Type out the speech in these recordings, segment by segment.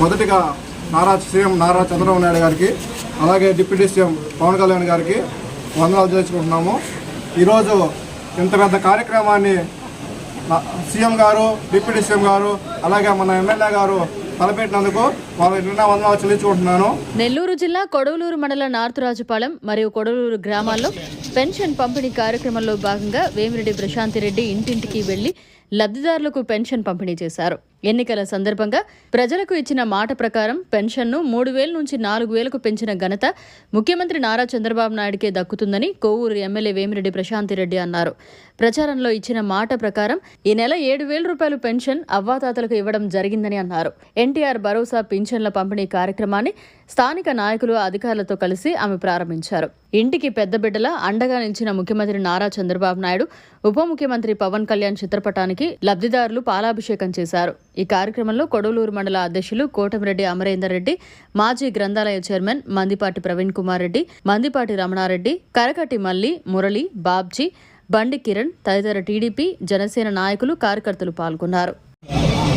మొదటిగా సీఎం నారా చంద్రబాబు నాయుడు గారికి, అలాగే డిప్యూటీ సీఎం పవన్ కళ్యాణ్ గారికి వందనాలు చేసుకుంటున్నాము. ఈరోజు ఇంత పెద్ద కార్యక్రమాన్ని సీఎం గారు, డిప్యూటీ సీఎం గారు, అలాగే మన ఎమ్మెల్యే గారు తలపెట్టినందుకు వాళ్ళకి వందనాలు చెల్లించుకుంటున్నాను. నెల్లూరు జిల్లా కొడవలూరు మండల నార్త్ రాజుపాలెం మరియు కొడవలూరు గ్రామాల్లో పెన్షన్ పంపిణీ కార్యక్రమంలో భాగంగా వేమిరెడ్డి ప్రశాంతిరెడ్డి ఇంటింటికి వెళ్లి లబ్ధిదారులకు పెన్షన్ పంపిణీ చేశారు. ఎన్నికల సందర్భంగా ప్రజలకు ఇచ్చిన మాట ప్రకారం పెన్షన్ను 3,000 నుంచి 4,000కు పెంచిన ఘనత ముఖ్యమంత్రి నారా చంద్రబాబు నాయుడుకే దక్కుతుందని కోవూరు ఎమ్మెల్యే వేమిరెడ్డి ప్రశాంతిరెడ్డి అన్నారు. ప్రచారంలో ఇచ్చిన మాట ప్రకారం ఈ నెల 7,000 రూపాయలు పెన్షన్ అవ్వాతాతలకు ఇవ్వడం జరిగిందని అన్నారు. ఎన్టీఆర్ భరోసా పింఛన్ల పంపిణీ కార్యక్రమాన్ని స్థానిక నాయకులు, అధికారులతో కలిసి ఆమె ప్రారంభించారు. ఇంటికి పెద్ద బిడ్డలా అండగా నిలిచిన ముఖ్యమంత్రి నారా చంద్రబాబు నాయుడు, ఉప ముఖ్యమంత్రి పవన్ కళ్యాణ్ చిత్రపటానికి లబ్ధిదారులు పాలాభిషేకం చేశారు. ఈ కార్యక్రమంలో కొడవలూరు మండల అధ్యక్షులు కోటమిరెడ్డి అమరేందర్ రెడ్డి, మాజీ గ్రంథాలయ చైర్మన్ మందిపాటి ప్రవీణ్ కుమార్ రెడ్డి, మందిపాటి రమణారెడ్డి, కరకటి మల్లి, మురళి, బాబ్జీ, బండి కిరణ్ తదితర టీడీపీ, జనసేన నాయకులు, కార్యకర్తలు పాల్గొన్నారు.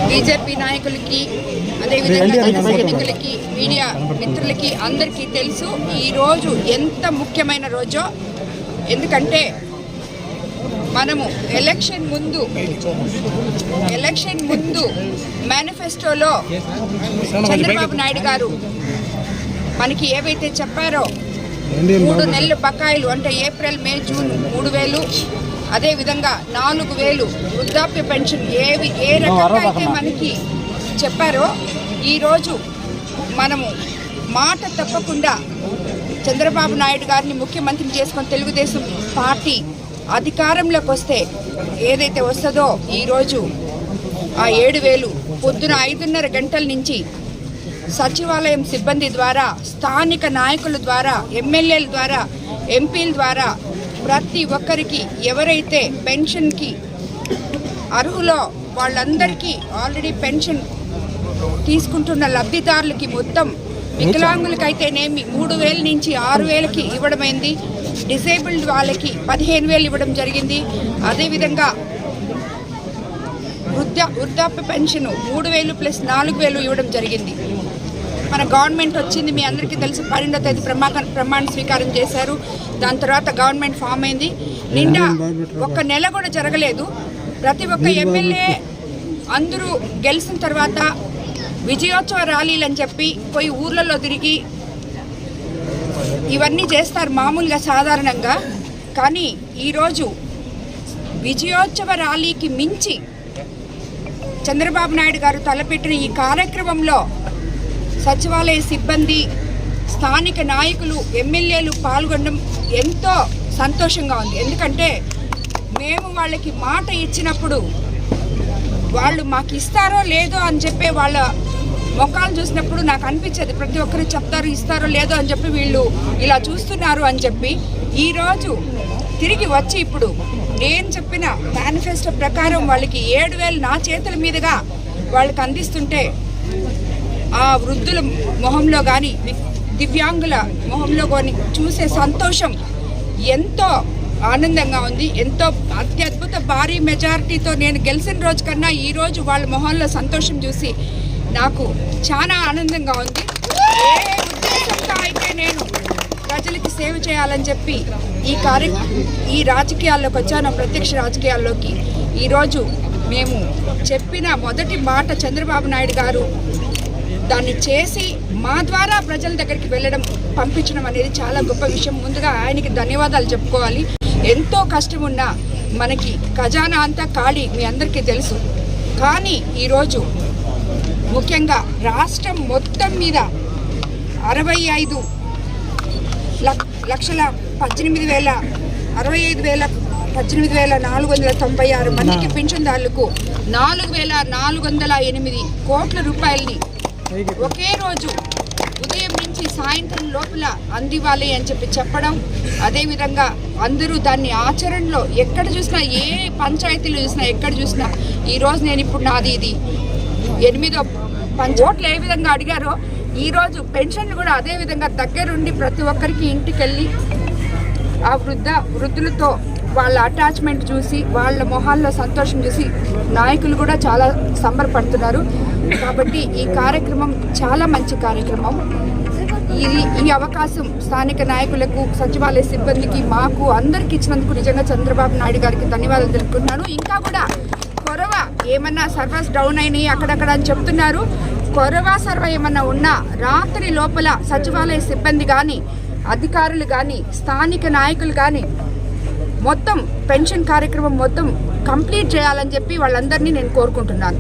బీజేపీ నాయకులకి, అదేవిధంగా జనసైనికులకి, మీడియా మిత్రులకి అందరికీ తెలుసు ఈ రోజు ఎంత ముఖ్యమైన రోజో. ఎందుకంటే మనము ఎలక్షన్ ముందు మేనిఫెస్టోలో చంద్రబాబు నాయుడు గారు మనకి ఏవైతే చెప్పారో 3 నెలల బకాయిలు అంటే ఏప్రిల్, మే, జూన్ 3,000, అదేవిధంగా 4,000 వృద్ధాప్య పెన్షన్ ఏ రకంగా అయితే మనకి చెప్పారో ఈరోజు మనము మాట తప్పకుండా చంద్రబాబు నాయుడు గారిని ముఖ్యమంత్రి చేసుకొని తెలుగుదేశం పార్టీ అధికారంలోకి వస్తే ఏదైతే వస్తుందో ఈరోజు ఆ 7,000 పొద్దున 5:30 గంటల నుంచి సచివాలయం సిబ్బంది ద్వారా, స్థానిక నాయకుల ద్వారా, ఎమ్మెల్యేల ద్వారా, ఎంపీల ద్వారా ప్రతి ఒక్కరికి ఎవరైతే పెన్షన్కి అర్హులో వాళ్ళందరికీ ఆల్రెడీ పెన్షన్ తీసుకుంటున్న లబ్ధిదారులకి మొత్తం వికలాంగులకైతేనేమి 3,000 నుంచి 6,000కి ఇవ్వడమైంది. డిసేబుల్డ్ వాళ్ళకి 15,000 ఇవ్వడం జరిగింది. అదేవిధంగా వృద్ధాప్య పెన్షన్ 3,000 ప్లస్ 4,000 ఇవ్వడం జరిగింది. మన గవర్నమెంట్ వచ్చింది, మీ అందరికీ తెలుసు. 12వ తేదీ ప్రమాణ స్వీకారం చేశారు. దాని తర్వాత గవర్నమెంట్ ఫామ్ అయింది. నిండా 1 నెల కూడా జరగలేదు. ప్రతి ఒక్క ఎమ్మెల్యే అందరూ గెలిచిన తర్వాత విజయోత్సవ ర్యాలీలు అని చెప్పి పోయి ఊర్లలో తిరిగి ఇవన్నీ చేస్తారు మామూలుగా సాధారణంగా. కానీ ఈరోజు విజయోత్సవ ర్యాలీకి మించి చంద్రబాబు నాయుడు గారు తలపెట్టిన ఈ కార్యక్రమంలో సచివాలయ సిబ్బంది, స్థానిక నాయకులు, ఎమ్మెల్యేలు పాల్గొనడం ఎంతో సంతోషంగా ఉంది. ఎందుకంటే మేము వాళ్ళకి మాట ఇచ్చినప్పుడు వాళ్ళు మాకు ఇస్తారో లేదో అని చెప్పి వాళ్ళ మొక్కలు చూసినప్పుడు నాకు అనిపించేది, ప్రతి ఒక్కరు చెప్తారు ఇస్తారో లేదో అని చెప్పి వీళ్ళు ఇలా చూస్తున్నారు అని చెప్పి. ఈరోజు తిరిగి వచ్చి ఇప్పుడు నేను చెప్పిన మేనిఫెస్టో ప్రకారం వాళ్ళకి 7,000 నా చేతుల మీదుగా వాళ్ళకి అందిస్తుంటే ఆ వృద్ధుల మొహంలో కానీ, దివ్యాంగుల మొహంలో కానీ చూసే సంతోషం ఎంతో ఆనందంగా ఉంది. ఎంతో అత్యద్భుత భారీ మెజారిటీతో నేను గెలిచిన రోజు కన్నా ఈరోజు వాళ్ళ మొహంలో సంతోషం చూసి నాకు చాలా ఆనందంగా ఉంది. ఏ ఉద్దేశంతో అయితే నేను ప్రజలకి సేవ చేయాలని చెప్పి ఈ రాజకీయాల్లోకి వచ్చాను, ప్రత్యక్ష రాజకీయాల్లోకి. ఈరోజు మేము చెప్పిన మొదటి మాట చంద్రబాబు నాయుడు గారు దాన్ని చేసి మా ద్వారా ప్రజల దగ్గరికి వెళ్ళడం, పంపించడం అనేది చాలా గొప్ప విషయం. ముందుగా ఆయనకి ధన్యవాదాలు చెప్పుకోవాలి. ఎంతో కష్టం ఉన్నా మనకి ఖజానా అంతా ఖాళీ, మీ అందరికీ తెలుసు. కానీ ఈరోజు ముఖ్యంగా రాష్ట్రం మొత్తం మీద 65,18,496 మందికి పెన్షన్దారులకు 4,408 కోట్ల రూపాయలని ఒకే రోజు ఉదయం నుంచి సాయంత్రం లోపల అందివ్వాలి అని చెప్పి చెప్పడం. అదేవిధంగా అందరూ దాన్ని ఆచరణలో ఎక్కడ చూసినా, ఏ పంచాయతీలో చూసినా, ఎక్కడ చూసినా ఈరోజు నేను ఇప్పుడు నాది ఇది 8వ ఓట్లు ఏ విధంగా అడిగారో ఈరోజు పెన్షన్లు కూడా అదేవిధంగా దగ్గరుండి ప్రతి ఒక్కరికి ఇంటికి వెళ్ళి ఆ వృద్ధులతో వాళ్ళ అటాచ్మెంట్ చూసి, వాళ్ళ మొహాల్లో సంతోషం చూసి నాయకులు కూడా చాలా సంబరపడుతున్నారు. కాబట్టి ఈ కార్యక్రమం చాలా మంచి కార్యక్రమం. ఈ అవకాశం స్థానిక నాయకులకు, సచివాలయ సిబ్బందికి, మాకు అందరికి ఇచ్చినందుకు నిజంగా చంద్రబాబు నాయుడు గారికి ధన్యవాదాలు తెలుపుకుంటున్నాను. ఇంకా కూడా కొరవ ఏమన్నా సర్వర్స్ డౌన్ అయినాయి అక్కడక్కడ అని చెప్తున్నారు. కొరవ సర్వ ఏమన్నా ఉన్నా రాత్రి లోపల సచివాలయ సిబ్బంది కానీ, అధికారులు కానీ, స్థానిక నాయకులు కానీ మొత్తం పెన్షన్ కార్యక్రమం మొత్తం కంప్లీట్ చేయాలని చెప్పి వాళ్ళందరినీ నేను కోరుకుంటున్నాను.